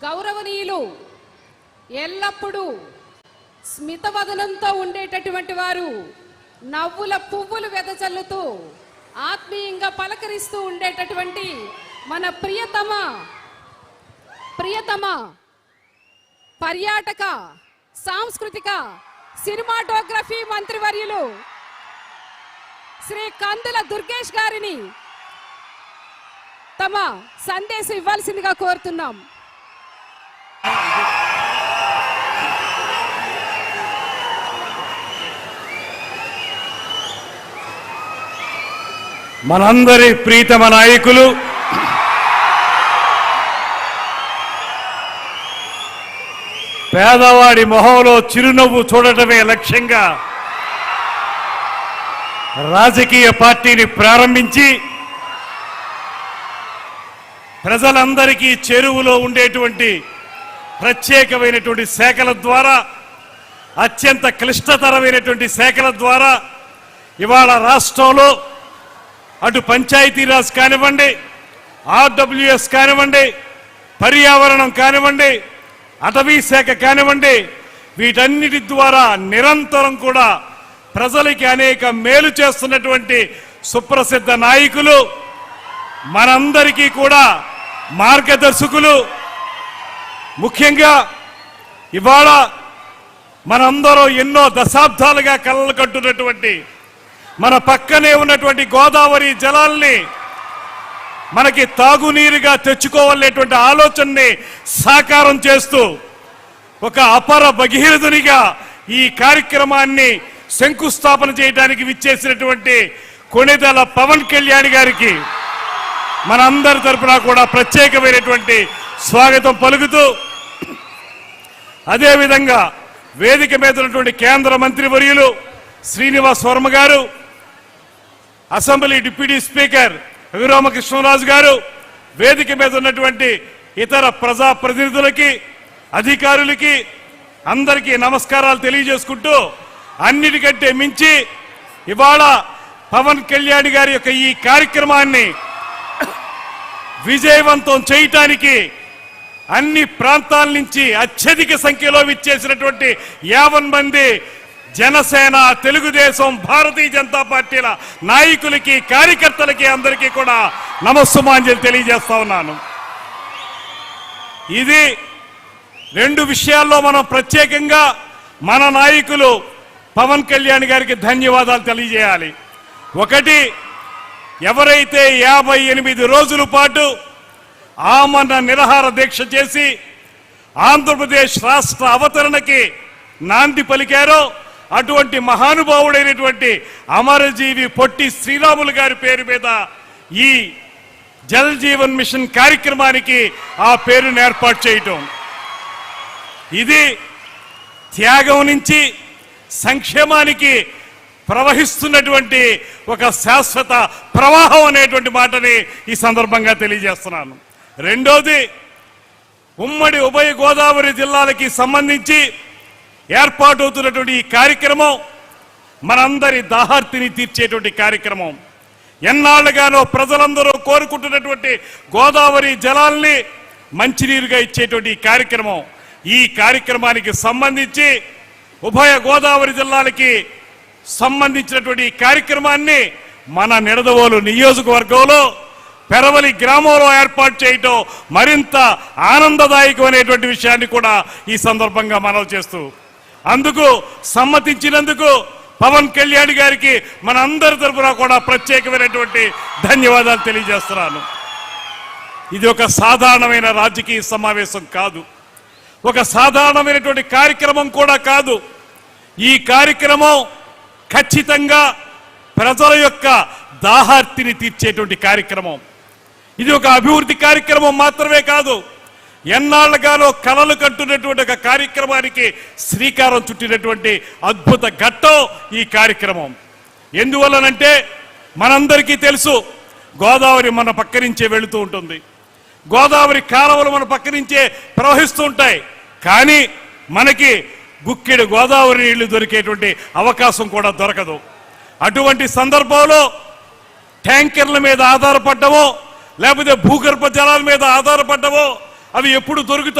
గౌరవనీయులు ఎల్లప్పుడూ స్మితవదనంతో ఉండేటటువంటి వారు, నవ్వుల పువ్వులు వెదజల్లుతూ ఆత్మీయంగా పలకరిస్తూ ఉండేటటువంటి మన ప్రియతమ పర్యాటక సాంస్కృతిక సినిమాటోగ్రఫీ మంత్రివర్యులు శ్రీ కందుల దుర్గేష్ గారిని తమ సందేశం ఇవ్వాల్సిందిగా కోరుతున్నాం. మనందరి ప్రీతమ నాయకులు పేదవాడి మొహంలో చిరునవ్వు చూడటమే లక్ష్యంగా రాజకీయ పార్టీని ప్రారంభించి ప్రజలందరికీ చెరువులో ఉండేటువంటి ప్రత్యేకమైనటువంటి శాఖల ద్వారా, అత్యంత క్లిష్టతరమైనటువంటి శాఖల ద్వారా ఇవాళ రాష్ట్రంలో అటు పంచాయతీరాజ్ కానివ్వండి, ఆర్డబ్ల్యూఎస్ కానివ్వండి, పర్యావరణం కానివ్వండి, అటవీ శాఖ కానివ్వండి, వీటన్నిటి ద్వారా నిరంతరం కూడా ప్రజలకి అనేక మేలు చేస్తున్నటువంటి సుప్రసిద్ధ నాయకులు, మనందరికీ కూడా మార్గదర్శకులు. ముఖ్యంగా ఇవాళ మనందరం ఎన్నో దశాబ్దాలుగా కలలు కట్టున్నటువంటి మన పక్కనే ఉన్నటువంటి గోదావరి జలాల్ని మనకి తాగునీరుగా తెచ్చుకోవాలనేటువంటి ఆలోచనని సాకారం చేస్తూ ఒక అపర భగీరథునిగా ఈ కార్యక్రమాన్ని శంకుస్థాపన చేయడానికి విచ్చేసినటువంటి కొణిదెల పవన్ కళ్యాణ్ గారికి మనందరి తరపున కూడా ప్రత్యేకమైనటువంటి స్వాగతం పలుకుతూ, అదేవిధంగా వేదిక మీద ఉన్నటువంటి కేంద్ర మంత్రివర్యులు శ్రీనివాస్ వర్మ గారు, అసెంబ్లీ డిప్యూటీ స్పీకర్ రఘురామకృష్ణరాజు గారు, వేదిక మీద ఉన్నటువంటి ఇతర ప్రజాప్రతినిధులకి, అధికారులకి అందరికీ నమస్కారాలు తెలియజేసుకుంటూ, అన్నిటికంటే మించి ఇవాళ పవన్ కళ్యాణ్ గారి యొక్క ఈ కార్యక్రమాన్ని విజయవంతం చేయటానికి అన్ని ప్రాంతాల నుంచి అత్యధిక సంఖ్యలో విచ్చేసినటువంటి 50 మంది జనసేన, తెలుగుదేశం, భారతీయ జనతా పార్టీల నాయకులకి, కార్యకర్తలకి అందరికీ కూడా నమస్సుమాంజలి తెలియజేస్తా ఉన్నాను. ఇది 2 విషయాల్లో మనం ప్రత్యేకంగా మన నాయకులు పవన్ కళ్యాణ్ గారికి ధన్యవాదాలు తెలియజేయాలి. ఒకటి, ఎవరైతే 58 రోజుల పాటు ఆమరణ నిరాహార దీక్ష చేసి ఆంధ్రప్రదేశ్ రాష్ట్ర అవతరణకి నాంది పలికారో అటువంటి మహానుభావుడైనటువంటి అమరజీవి పొట్టి శ్రీరాములు గారి పేరు మీద ఈ జల్ జీవన్ మిషన్ కార్యక్రమానికి ఆ పేరును ఏర్పాటు చేయటం, ఇది త్యాగం నుంచి సంక్షేమానికి ప్రవహిస్తున్నటువంటి ఒక శాశ్వత ప్రవాహం అనేటువంటి మాటని ఈ సందర్భంగా తెలియజేస్తున్నాను. రెండోది, ఉమ్మడి ఉభయ గోదావరి జిల్లాలకి సంబంధించి ఏర్పాటవుతున్నటువంటి ఈ కార్యక్రమం మనందరి దాహార్తిని తీర్చేటువంటి కార్యక్రమం. ఎన్నాళ్ళుగానో ప్రజలందరూ కోరుకుంటున్నటువంటి గోదావరి జలాల్ని మంచినీరుగా ఇచ్చేటువంటి ఈ కార్యక్రమం. ఈ కార్యక్రమానికి సంబంధించి ఉభయ గోదావరి జిల్లాలకి సంబంధించినటువంటి ఈ కార్యక్రమాన్ని మన నిడదవోలు నియోజకవర్గంలో పెరవలి గ్రామంలో ఏర్పాటు చేయటం మరింత ఆనందదాయకమైనటువంటి విషయాన్ని కూడా ఈ సందర్భంగా మనవి చేస్తూ, అందుకు సమ్మతించినందుకు పవన్ కళ్యాణ్ గారికి మన అందరి తరఫున కూడా ప్రత్యేకమైనటువంటి ధన్యవాదాలు తెలియజేస్తున్నాను. ఇది ఒక సాధారణమైన రాజకీయ సమావేశం కాదు, ఒక సాధారణమైనటువంటి కార్యక్రమం కూడా కాదు. ఈ కార్యక్రమం ఖచ్చితంగా ప్రజల యొక్క దాహార్తిని తీర్చేటువంటి కార్యక్రమం. ఇది ఒక అభివృద్ధి కార్యక్రమం మాత్రమే కాదు, ఎన్నాళ్ళుగానో కలలు కంటున్నటువంటి ఒక కార్యక్రమానికి శ్రీకారం చుట్టినటువంటి అద్భుత ఘట్టం ఈ కార్యక్రమం. ఎందువల్లనంటే మనందరికీ తెలుసు, గోదావరి మన పక్క నుంచే వెళుతూ ఉంటుంది, గోదావరి కాలువలు మన పక్క నుంచే ప్రవహిస్తూ ఉంటాయి. కానీ మనకి గుక్కెడు గోదావరి నీళ్లు దొరికేటువంటి అవకాశం కూడా దొరకదు. అటువంటి సందర్భంలో ట్యాంకర్ల మీద ఆధారపడ్డమో లేకపోతే భూగర్భ జలాల మీద ఆధారపడ్డమో అవి ఎప్పుడు దొరుకుతాయి